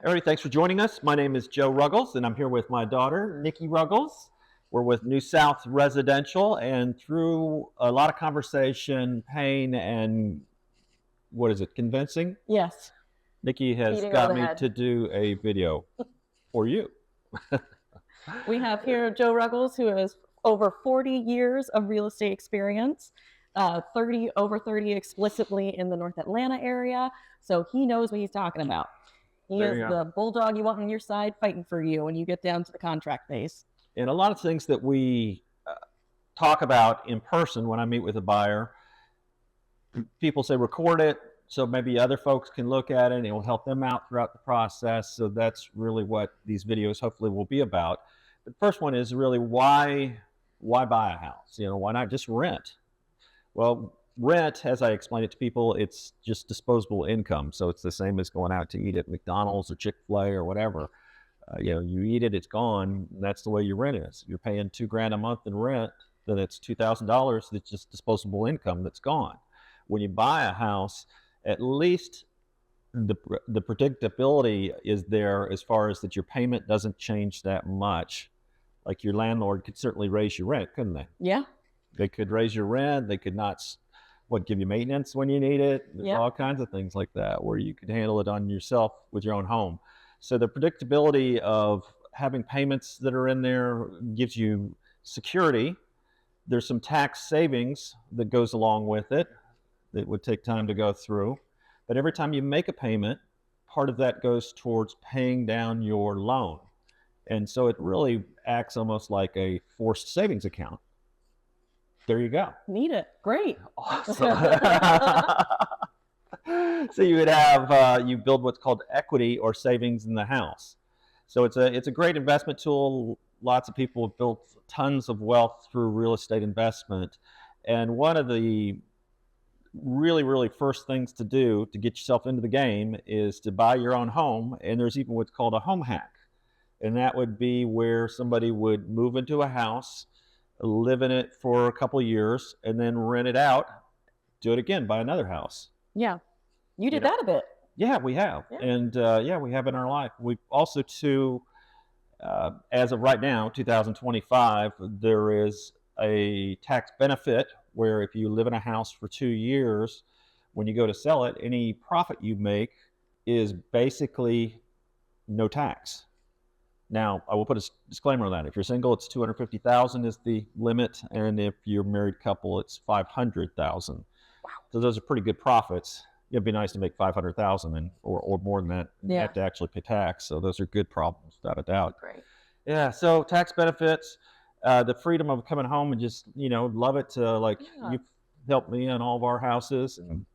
Everybody, thanks for joining us. My name is Joe Ruggles, and I'm here with my daughter, Nikki Ruggles. We're with New South Residential, and through a lot of conversation, pain, and what is it, convincing? Yes, Nikki has beating over got the me head. to do a video for you. We have here Joe Ruggles, who has over 40 years of real estate experience, over 30 explicitly in the North Atlanta area. So he knows what he's talking about. He There is you go. the bulldog you want on your side fighting for you when you get down to the contract phase. And a lot of things that we talk about in person when I meet with a buyer, people say record it so maybe other folks can look at it and it will help them out throughout the process. So that's really what these videos hopefully will be about. The first one is really why buy a house? Why not just rent? Well, rent, as I explain it to people, it's just disposable income. So it's the same as going out to eat at McDonald's or Chick-fil-A or whatever. You eat it, it's gone. That's the way your rent is. You're paying $2,000 a month in rent, then it's $2,000 that's just disposable income that's gone. When you buy a house, at least the predictability is there as far as that your payment doesn't change that much. Like your landlord could certainly raise your rent, couldn't they? Yeah. They could raise your rent. They could not, give you maintenance when you need it. There's all kinds of things like that where you could handle it on yourself with your own home. So the predictability of having payments that are in there gives you security. There's some tax savings that goes along with it that would take time to go through. But every time you make a payment, part of that goes towards paying down your loan. And so it really acts almost like a forced savings account. There you go. Need it. Great. Awesome. So you would have, you build what's called equity or savings in the house. So it's a great investment tool. Lots of people have built tons of wealth through real estate investment. And one of the really first things to do to get yourself into the game is to buy your own home. And there's even what's called a home hack. And that would be where somebody would move into a house, live in it for a couple of years, and then rent it out, do it again, buy another house. Yeah. You did that a bit. Yeah, we have. Yeah. And we have in our life. We also, too, as of right now, 2025, there is a tax benefit where if you live in a house for 2 years, when you go to sell it, any profit you make is basically no tax. Now, I will put a disclaimer on that. If you're single, it's $250,000 is the limit, and if you're a married couple, it's $500,000. Wow! So those are pretty good profits. It'd be nice to make $500,000 or more than that. And have to actually pay tax. So those are good problems, without a doubt. Great. Yeah. So tax benefits, the freedom of coming home and just love it. You've helped me on all of our houses and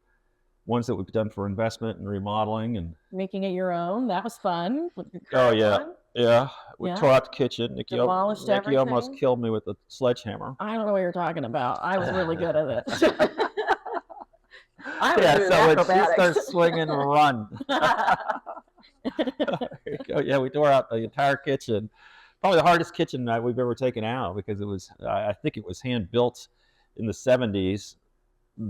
ones that we've done for investment and remodeling and making it your own. That was fun. Oh yeah. Yeah, we tore out the kitchen. Nikki almost killed me with a sledgehammer. I don't know what you're talking about. I was really good at it. So she starts swinging and run. Yeah, we tore out the entire kitchen. Probably the hardest kitchen we've ever taken out because it was, I think it was hand built in the 70s.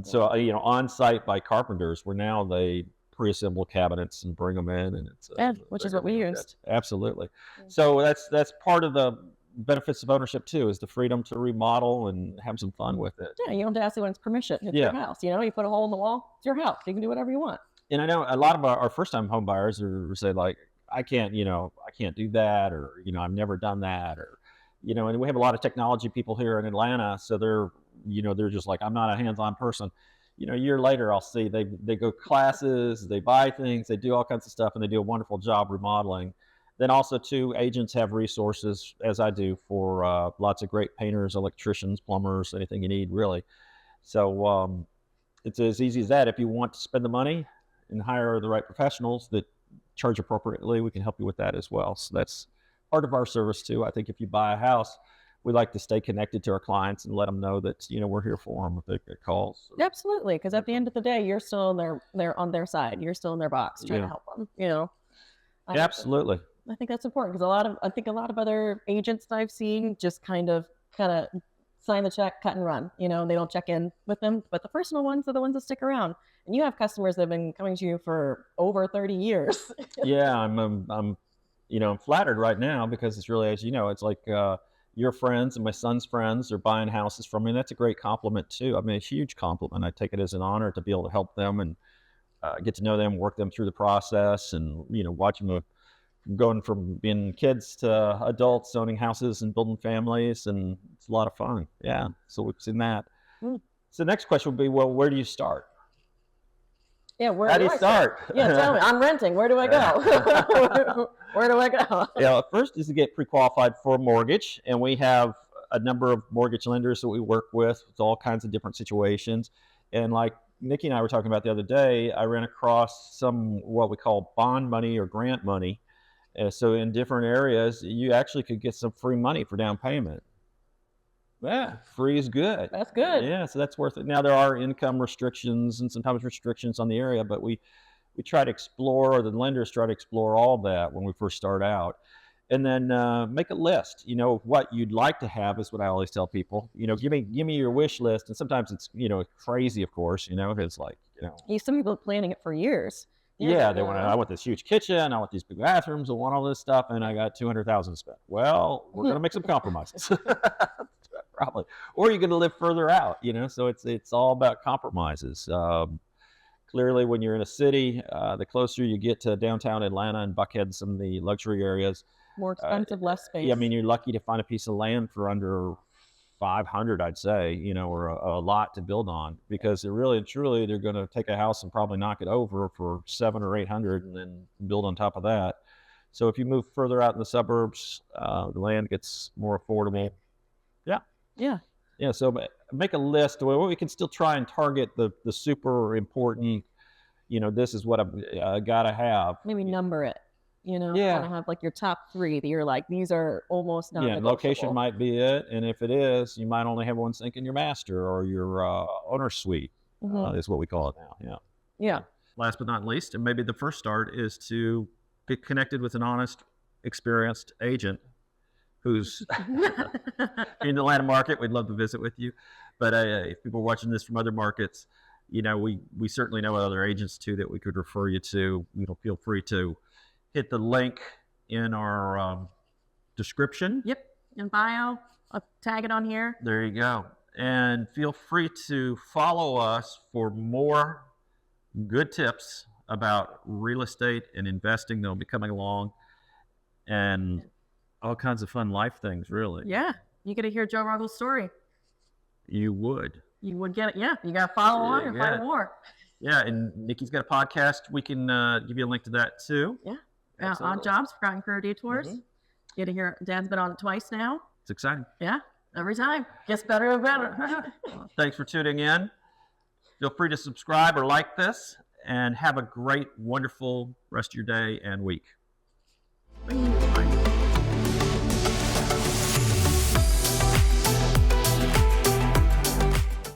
So, on site by carpenters, where now they pre-assemble cabinets and bring them in, and it's which is what we used. Absolutely. So that's part of the benefits of ownership too, is the freedom to remodel and have some fun with it. Yeah, you don't have to ask anyone's permission. It's your house. You put a hole in the wall. It's your house. You can do whatever you want. And I know a lot of our first-time home buyers say like, I can't do that, or I've never done that, or and we have a lot of technology people here in Atlanta, so they're just like, I'm not a hands-on person. A year later, I'll see they go classes, they buy things, they do all kinds of stuff, and they do a wonderful job remodeling. Then also, too, agents have resources, as I do, for lots of great painters, electricians, plumbers, anything you need, really. So it's as easy as that. If you want to spend the money and hire the right professionals that charge appropriately, we can help you with that as well. So that's part of our service, too. I think if you buy a house, we like to stay connected to our clients and let them know that we're here for them if they get calls. Absolutely, because at the end of the day, you're still they're on their side. You're still in their box trying to help them. Absolutely. I think that's important because I think a lot of other agents that I've seen just kind of sign the check, cut and run. You know, they don't check in with them, but the personal ones are the ones that stick around. And you have customers that have been coming to you for over 30 years. Yeah, I'm flattered right now because it's really, as you know, it's like your friends and my son's friends are buying houses from me. And that's a great compliment too. I mean, a huge compliment. I take it as an honor to be able to help them and get to know them, work them through the process, and watch them going from being kids to adults, owning houses and building families, and it's a lot of fun. Yeah, so we've seen that. Mm. So the next question would be, well, where do you start? Yeah, where How do I you start? Yeah, tell me. I'm renting. Where do I go? Where do I go? Yeah, first is to get pre-qualified for a mortgage, and we have a number of mortgage lenders that we work with all kinds of different situations. And like Nikki and I were talking about the other day, I ran across some what we call bond money or grant money. So in different areas, you actually could get some free money for down payment. Yeah, free is good. That's good. Yeah, so that's worth it. Now there are income restrictions and sometimes restrictions on the area, but we try to explore, or the lenders try to explore all that when we first start out. And then make a list. What you'd like to have is what I always tell people. Give me your wish list. And sometimes it's crazy, of course. It's like Some people are planning it for years. Yeah, they want to. I want this huge kitchen. I want these big bathrooms. I want all this stuff, and I got $200,000 to spend. Well, we're going to make some compromises, probably. Or you're going to live further out. So it's all about compromises. Clearly, when you're in a city, the closer you get to downtown Atlanta and Buckhead, some of the luxury areas, more expensive, less space. Yeah, I mean, you're lucky to find a piece of land for under 500, I'd say, or a lot to build on, because they're really and truly, they're going to take a house and probably knock it over for 700 or 800 and then build on top of that. So if you move further out in the suburbs, the land gets more affordable. Yeah. So make a list where we can still try and target the super important, this is what I gotta have. Maybe number it. Yeah. Kind of have like your top 3 that you're like, these are almost not. Yeah, location might be it, and if it is, you might only have one sink in your master or your owner suite, is what we call it now. Yeah. Last but not least, and maybe the first start, is to get connected with an honest, experienced agent who's in the Atlanta market. We'd love to visit with you, but if people are watching this from other markets, we certainly know other agents too that we could refer you to. Feel free to hit the link in our description. Yep, in bio. I'll tag it on here. There you go. And feel free to follow us for more good tips about real estate and investing. They'll be coming along, and all kinds of fun life things, really. Yeah, you get to hear Joe Ruggles' story. You would. You would get it. Yeah, you got to follow on and find more. Yeah, and Nikki's got a podcast. We can give you a link to that too. Yeah. Odd Jobs, Forgotten Career Detours. Get to hear. Dad's been on it twice now. It's exciting. Yeah, every time. Gets better and better. Thanks for tuning in. Feel free to subscribe or like this, and have a great, wonderful rest of your day and week. Bye.